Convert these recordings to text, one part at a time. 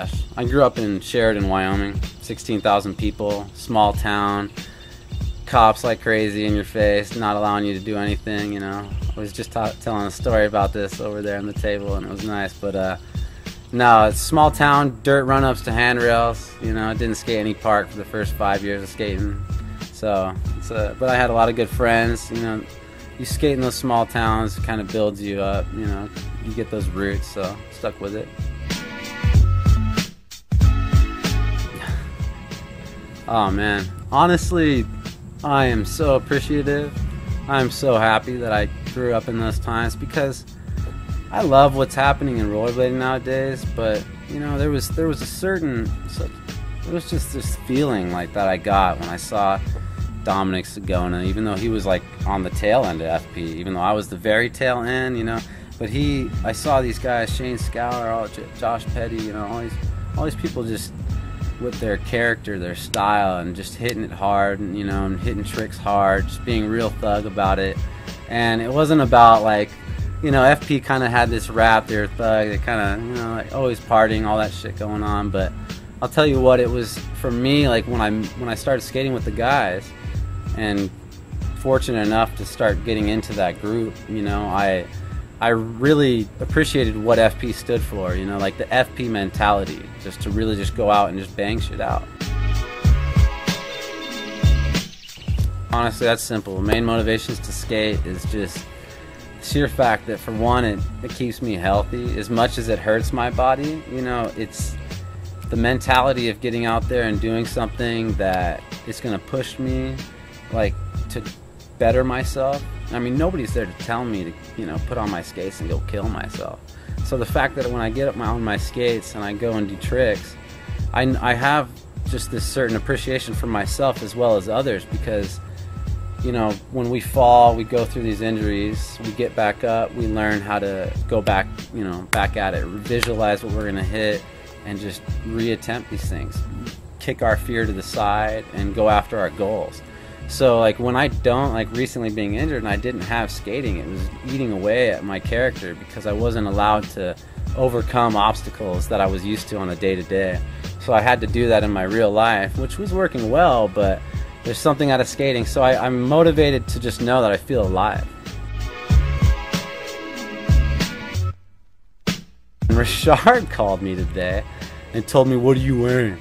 gosh. I grew up in Sheridan, Wyoming. 16,000 people, small town. Cops like crazy in your face, not allowing you to do anything, you know. I was just telling a story about this over there on the table, and it was nice. But no, it's small town, dirt run-ups to handrails. You know, I didn't skate any park for the first 5 years of skating. So, but I had a lot of good friends. You know, you skate in those small towns, it kind of builds you up. You know, you get those roots. So, stuck with it. Oh man, honestly, I am so appreciative. I'm so happy that I grew up in those times, because I love what's happening in rollerblading nowadays. But you know, there was just this feeling like that I got when I saw Dominic Sagona, even though he was like on the tail end of FP, even though I was the very tail end, you know. But I saw these guys, Shane Scour, Josh Petty, you know, all these people just with their character, their style, and just hitting it hard, and you know, and hitting tricks hard, just being real thug about it. And it wasn't about like, you know, FP kind of had this rap, they're thug, they kind of, you know, like always partying, all that shit going on. But I'll tell you what, it was for me, like when I started skating with the guys, and fortunate enough to start getting into that group, you know, I really appreciated what FP stood for, you know, like the FP mentality, just to really just go out and just bang shit out. Honestly, that's simple. The main motivations to skate is just sheer fact that, for one, it keeps me healthy. As much as it hurts my body, you know, it's the mentality of getting out there and doing something that is going to push me, like, to better myself. I mean, nobody's there to tell me to, you know, put on my skates and go kill myself. So the fact that when I get up on my skates and I go and do tricks, I have just this certain appreciation for myself as well as others, because, you know, when we fall, we go through these injuries, we get back up, we learn how to go back, you know, back at it, visualize what we're going to hit, and just reattempt these things, kick our fear to the side, and go after our goals. So like when I don't, like recently being injured and I didn't have skating, it was eating away at my character, because I wasn't allowed to overcome obstacles that I was used to on a day-to-day. So I had to do that in my real life, which was working well, but there's something out of skating. So I'm motivated to just know that I feel alive. And Richard called me today and told me, "What are you wearing?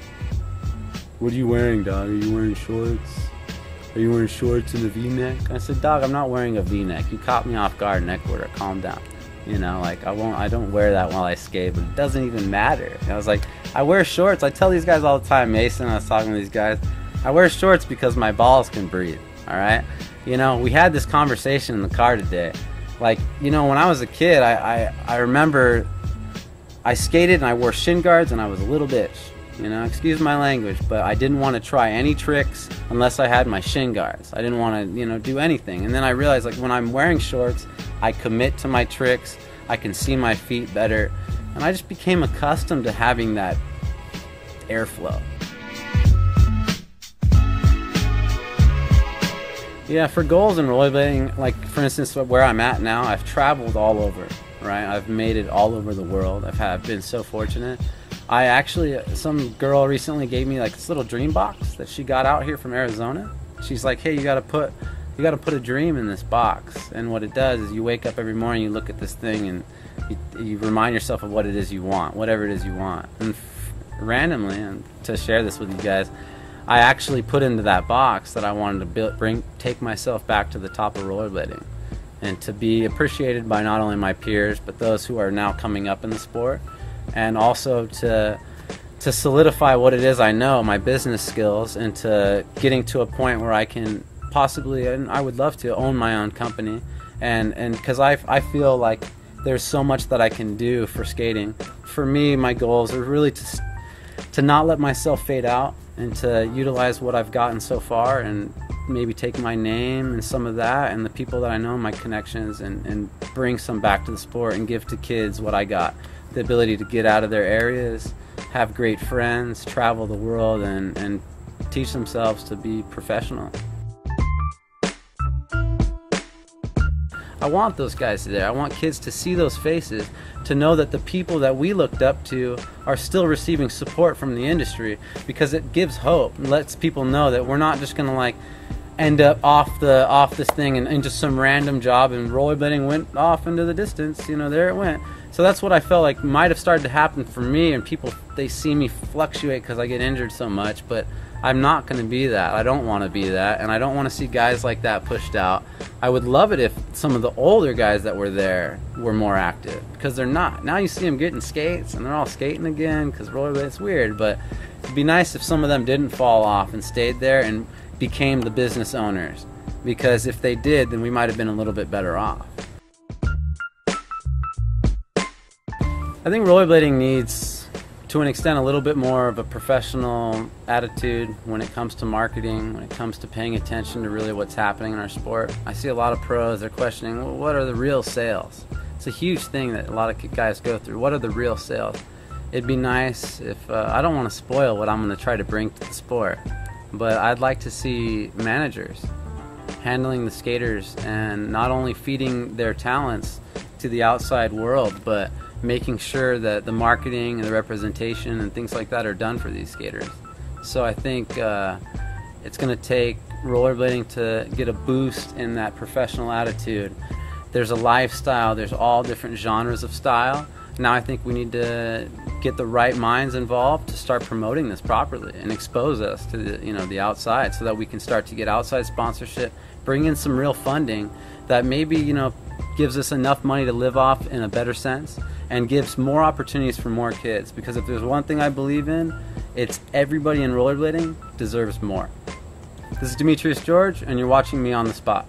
What are you wearing, dog? Are you wearing shorts? Are you wearing shorts and a V-neck?" I said, "Dog, I'm not wearing a V-neck. You caught me off guard, neck order. Calm down. You know, like I don't wear that while I skate, but it doesn't even matter." And I was like, I wear shorts. I tell these guys all the time, Mason, I was talking to these guys, I wear shorts because my balls can breathe, all right? You know, we had this conversation in the car today. Like, you know, when I was a kid, I remember I skated and I wore shin guards and I was a little bitch. You know, excuse my language, but I didn't want to try any tricks unless I had my shin guards. I didn't want to, you know, do anything. And then I realized, like, when I'm wearing shorts, I commit to my tricks, I can see my feet better, and I just became accustomed to having that airflow. Yeah, for goals in rollerblading, like for instance where I'm at now, I've traveled all over, right? I've made it all over the world. I've been so fortunate. I actually, some girl recently gave me like this little dream box that she got out here from Arizona. She's like, "Hey, you gotta put a dream in this box." And what it does is you wake up every morning, you look at this thing, and you remind yourself of what it is you want, whatever it is you want. And randomly, and to share this with you guys, I actually put into that box that I wanted to take myself back to the top of rollerblading, and to be appreciated by not only my peers, but those who are now coming up in the sport. And also to solidify what it is I know, my business skills, and to getting to a point where I can possibly, and I would love to, own my own company. And because I feel like there's so much that I can do for skating. For me, my goals are really to not let myself fade out, and to utilize what I've gotten so far, and maybe take my name and some of that and the people that I know, my connections, and bring some back to the sport and give to kids what I got. The ability to get out of their areas, have great friends, travel the world, and teach themselves to be professional. I want those guys there. I want kids to see those faces, to know that the people that we looked up to are still receiving support from the industry, because it gives hope and lets people know that we're not just going to like end up off this thing and into some random job, and rollerblading went off into the distance, you know, there it went. So that's what I felt like might have started to happen for me, and people, they see me fluctuate because I get injured so much, but I'm not going to be that. I don't want to be that, and I don't want to see guys like that pushed out. I would love it if some of the older guys that were there were more active, because they're not. Now you see them getting skates, and they're all skating again because rollerblade, it's weird, but it'd be nice if some of them didn't fall off and stayed there and became the business owners, because if they did, then we might have been a little bit better off. I think rollerblading needs, to an extent, a little bit more of a professional attitude when it comes to marketing, when it comes to paying attention to really what's happening in our sport. I see a lot of pros, they're questioning, well, what are the real sales? It's a huge thing that a lot of guys go through. What are the real sales? It'd be nice if, I don't want to spoil what I'm going to try to bring to the sport, but I'd like to see managers handling the skaters and not only feeding their talents to the outside world, but making sure that the marketing and the representation and things like that are done for these skaters. So I think it's going to take rollerblading to get a boost in that professional attitude. There's a lifestyle, there's all different genres of style. Now I think we need to get the right minds involved to start promoting this properly and expose us to the outside, so that we can start to get outside sponsorship, bring in some real funding that maybe gives us enough money to live off in a better sense, and gives more opportunities for more kids. Because if there's one thing I believe in, it's everybody in rollerblading deserves more. This is Demetrius George, and you're watching Me on the Spot.